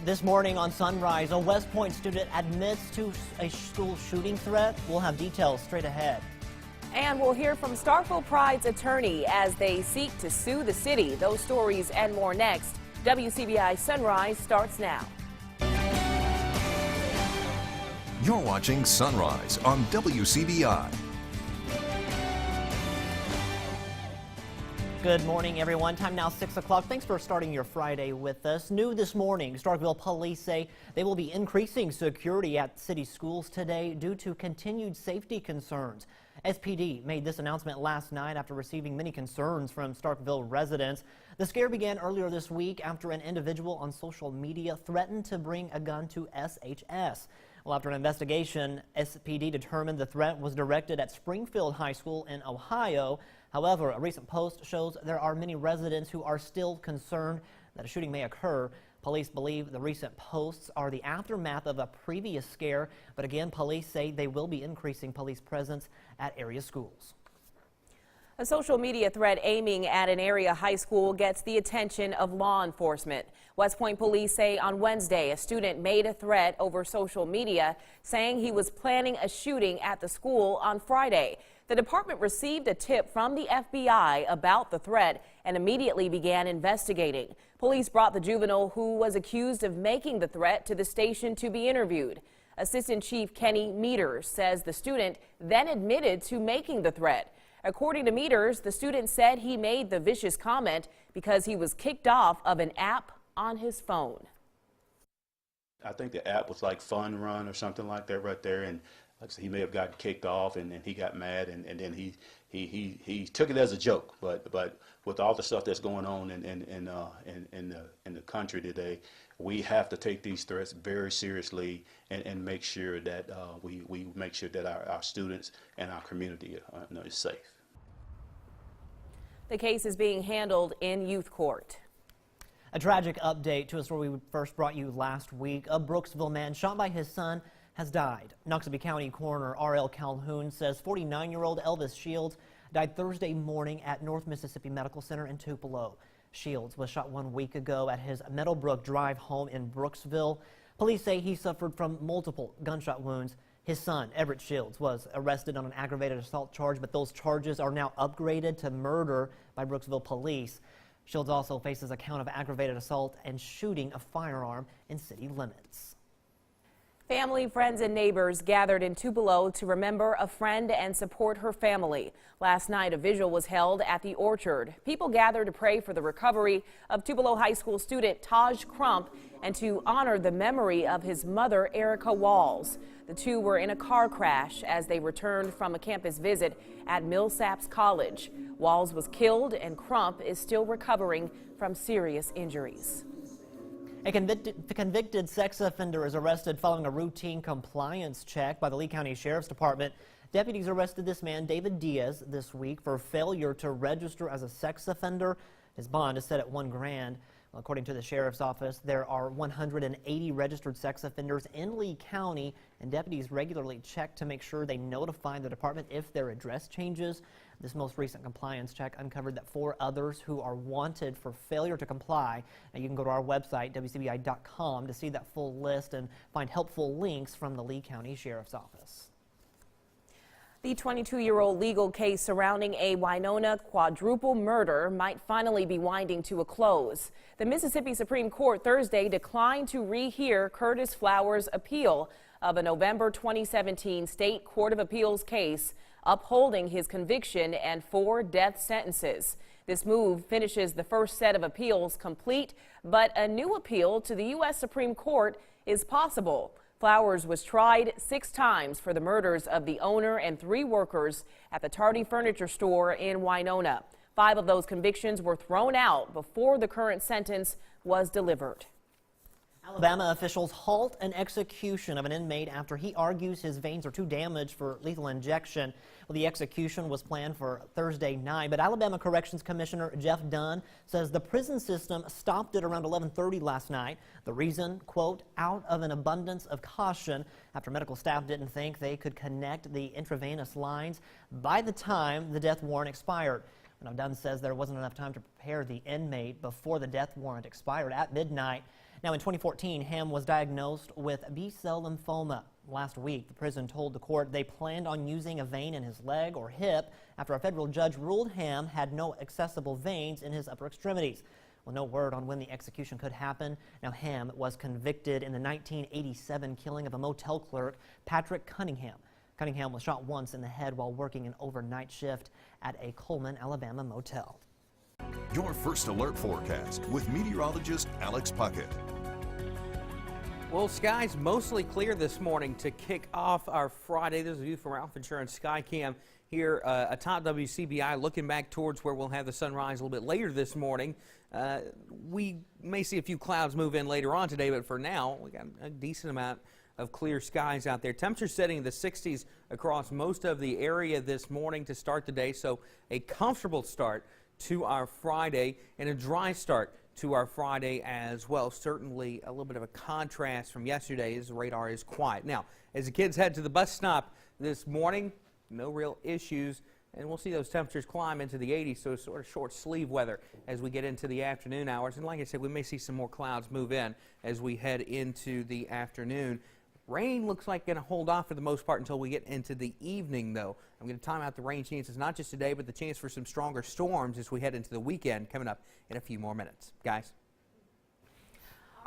This morning on Sunrise, a West Point student admits to a school shooting threat. We'll have details straight ahead. And we'll hear from Starkville Pride's attorney as they seek to sue the city. Those stories and more next. WCBI Sunrise starts now. You're watching Sunrise on WCBI. Good morning, everyone. Time now 6 o'clock. Thanks for starting your Friday with us. New this morning, Starkville police say they will be increasing security at city schools today due to continued safety concerns. SPD made this announcement last night after receiving many concerns from Starkville residents. The scare began earlier this week after an individual on social media threatened to bring a gun to SHS. Well, after an investigation, SPD determined the threat was directed at Springfield High School in Ohio. However, a recent post shows there are many residents who are still concerned that a shooting may occur. Police believe the recent posts are the aftermath of a previous scare, but again, police say they will be increasing police presence at area schools. A social media threat aiming at an area high school gets the attention of law enforcement. West Point police say on Wednesday a student made a threat over social media saying he was planning a shooting at the school on Friday. The department received a tip from the FBI about the threat and immediately began investigating. Police brought the juvenile who was accused of making the threat to the station to be interviewed. Assistant Chief Kenny Meters says the student then admitted to making the threat. According to Meters, the student said he made the vicious comment because he was kicked off of an app on his phone. I think the app was like Fun Run or something like that right there, and like I said, he may have gotten kicked off and he got mad and then he took it as a joke. But with all the stuff that's going on in the country today, we have to take these threats very seriously and make sure that we make sure that our students and our community is safe. The case is being handled in youth court. A tragic update to a story we first brought you last week. A Brooksville man shot by his son has died. Noxubee County Coroner R.L. Calhoun says 49-year-old Elvis Shields died Thursday morning at North Mississippi Medical Center in Tupelo. Shields was shot 1 week ago at his Meadowbrook Drive home in Brooksville. Police say he suffered from multiple gunshot wounds. His son, Everett Shields, was arrested on an aggravated assault charge, but those charges are now upgraded to murder by Brooksville police. Shields also faces a count of aggravated assault and shooting a firearm in city limits. Family, friends, and neighbors gathered in Tupelo to remember a friend and support her family. Last night, a vigil was held at the Orchard. People gathered to pray for the recovery of Tupelo High School student Taj Crump and to honor the memory of his mother, Erica Walls. The two were in a car crash as they returned from a campus visit at Millsaps College. Walls was killed and Crump is still recovering from serious injuries. A convicted sex offender is arrested following a routine compliance check by the Lee County Sheriff's Department. Deputies arrested this man, David Diaz, this week for failure to register as a sex offender. His bond is set at $1 grand. Well, according to the Sheriff's Office, there are 180 registered sex offenders in Lee County, and deputies regularly check to make sure they notify the department if their address changes. This most recent compliance check uncovered that 4 others who are wanted for failure to comply. Now, you can go to our website, WCBI.com, to see that full list and find helpful links from the Lee County Sheriff's Office. The 22-year-old legal case surrounding a Wynonna quadruple murder might finally be winding to a close. The Mississippi Supreme Court Thursday declined to rehear Curtis Flowers' appeal of a November 2017 State Court of Appeals case upholding his conviction and 4 death sentences. This move finishes the first set of appeals complete, but a new appeal to the U.S. Supreme Court is possible. Flowers was tried 6 times for the murders of the owner and 3 workers at the Tardy Furniture Store in Wynonna. 5 of those convictions were thrown out before the current sentence was delivered. Alabama officials halt an execution of an inmate after he argues his veins are too damaged for lethal injection. Well, the execution was planned for Thursday night, but Alabama Corrections Commissioner Jeff Dunn says the prison system stopped it around 11:30 last night. The reason, quote, out of an abundance of caution after medical staff didn't think they could connect the intravenous lines by the time the death warrant expired. Now, Dunn says there wasn't enough time to prepare the inmate before the death warrant expired at midnight. Now, in 2014, Ham was diagnosed with B-cell lymphoma. Last week, the prison told the court they planned on using a vein in his leg or hip after a federal judge ruled Ham had no accessible veins in his upper extremities. Well, no word on when the execution could happen. Now, Ham was convicted in the 1987 killing of a motel clerk, Patrick Cunningham. Cunningham was shot once in the head while working an overnight shift at a Coleman, Alabama motel. Your first alert forecast with meteorologist Alex Puckett. Well, skies mostly clear this morning to kick off our Friday. There's a view from Ralph Insurance Skycam here atop WCBI, looking back towards where we'll have the sunrise a little bit later this morning. We may see a few clouds move in later on today, but for now, we got a decent amount of clear skies out there. Temperatures setting in the 60s across most of the area this morning to start the day, so a comfortable start to our Friday and a dry start to our Friday as well. Certainly a little bit of a contrast from yesterday as the radar is quiet. Now, as the kids head to the bus stop this morning, no real issues, and we'll see those temperatures climb into the 80s, so sort of short sleeve weather as we get into the afternoon hours. And like I said, we may see some more clouds move in as we head into the afternoon. Rain looks like going to hold off for the most part until we get into the evening, though. I'm going to time out the rain chances, not just today, but the chance for some stronger storms as we head into the weekend coming up in a few more minutes. Guys?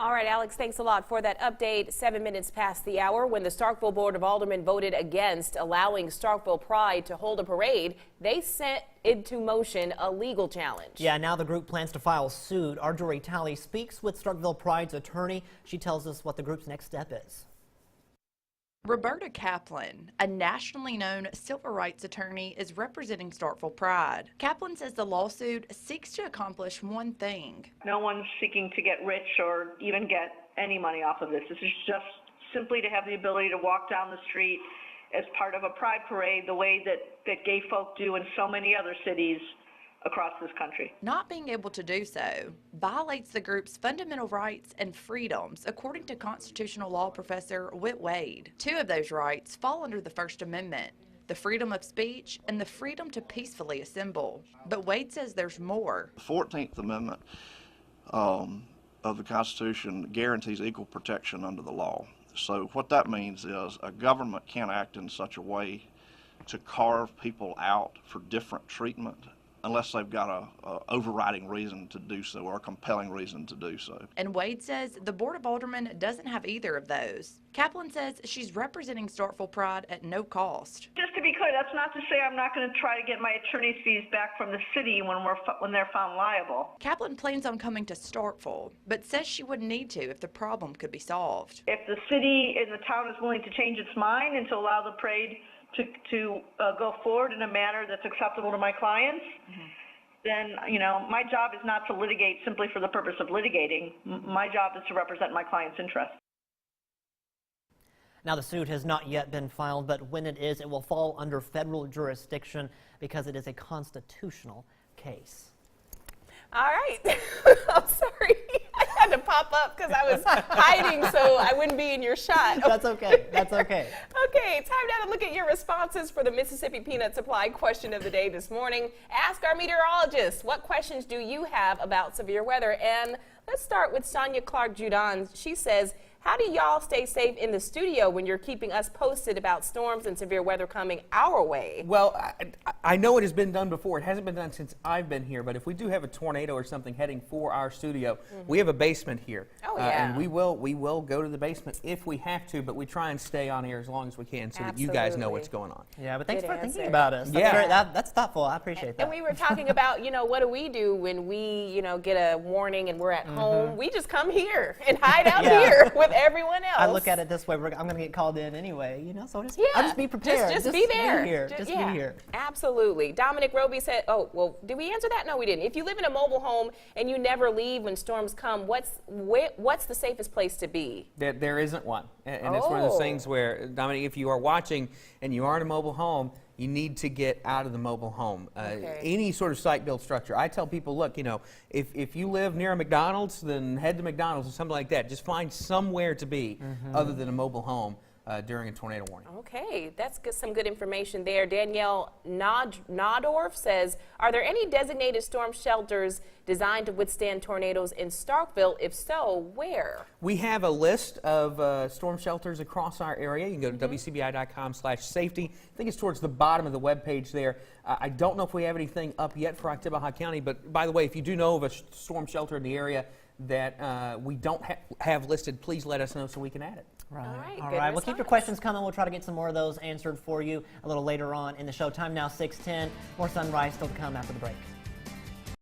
All right, Alex, thanks a lot for that update. 7 minutes past the hour, when the Starkville Board of Aldermen voted against allowing Starkville Pride to hold a parade, they set into motion a legal challenge. Yeah, now the group plans to file suit. Arjorie Talley speaks with Starkville Pride's attorney. She tells us what the group's next step is. Roberta Kaplan, a nationally known civil rights attorney, is representing Starkville Pride. Kaplan says the lawsuit seeks to accomplish one thing. No one's seeking to get rich or even get any money off of this. This is just simply to have the ability to walk down the street as part of a pride parade the way that gay folk do in so many other cities across this country. Not being able to do so violates the group's fundamental rights and freedoms, according to constitutional law professor Whit Wade. Two of those rights fall under the First Amendment: the freedom of speech and the freedom to peacefully assemble. But Wade says there's more. The 14th Amendment of the Constitution guarantees equal protection under the law. So what that means is a government can't act in such a way to carve people out for different treatment unless they've got a overriding reason to do so or a compelling reason to do so. And Wade says the Board of Aldermen doesn't have either of those. Kaplan says she's representing Starkville Pride at no cost. Just to be clear, that's not to say I'm not going to try to get my attorney's fees back from the city when they're found liable. Kaplan plans on coming to Starkville, but says she wouldn't need to if the problem could be solved. If the city and the town is willing to change its mind and to allow the parade to go forward in a manner that's acceptable to my clients, then, you know, my job is not to litigate simply for the purpose of litigating. My job is to represent my client's interests. Now, the suit has not yet been filed, but when it is, it will fall under federal jurisdiction because it is a constitutional case. All right. I'm sorry. I had to pop up because I was hiding so I wouldn't be in your shot. That's okay. That's okay. Okay, time now to look at your responses for the Mississippi Peanut Supply question of the day this morning. Ask our meteorologist, what questions do you have about severe weather? And let's start with Sonia Clark-Judon. She says, how do y'all stay safe in the studio when you're keeping us posted about storms and severe weather coming our way? Well, I know it has been done before. It hasn't been done since I've been here, but if we do have a tornado or something heading for our studio, we have a basement here. Oh, yeah. And we will go to the basement if we have to, but we try and stay on air as long as we can so that you guys know what's going on. Yeah, but thanks Good for answer. thinking about us. That's Yeah. very, that's thoughtful. I appreciate that. And we were talking about, you know, what do we do when we, you know, get a warning and we're at home? We just come here and hide out here with everyone else. I look at it this way, I'm going to get called in anyway, you know, so Yeah. I'll just be prepared. Just be there. Be here. Just yeah. be here. Absolutely. Dominic Roby said, oh, well, did we answer that? No, we didn't. If you live in a mobile home and you never leave when storms come, what's the safest place to be? There isn't one. And it's one of those things where, Dominic, if you are watching and you are in a mobile home, you need to get out of the mobile home. Any sort of site-built structure. I tell people, look, you know, if you live near a McDonald's, then head to McDonald's or something like that. Just find somewhere to be other than a mobile home. during a tornado warning. Okay, that's some good information there. Danielle Nodorf says, are there any designated storm shelters designed to withstand tornadoes in Starkville? If so, where? We have a list of storm shelters across our area. You can go to wcbi.com/safety. I think it's towards the bottom of the webpage there. I don't know if we have anything up yet for Oktibbeha County, but by the way, if you do know of a storm shelter in the area that we don't have listed, please let us know so we can add it. Right. All All right, right. good Well, keep your response. questions coming. We'll try to get some more of those answered for you a little later on in the show. Time now 6:10. More sunrise still to come after the break.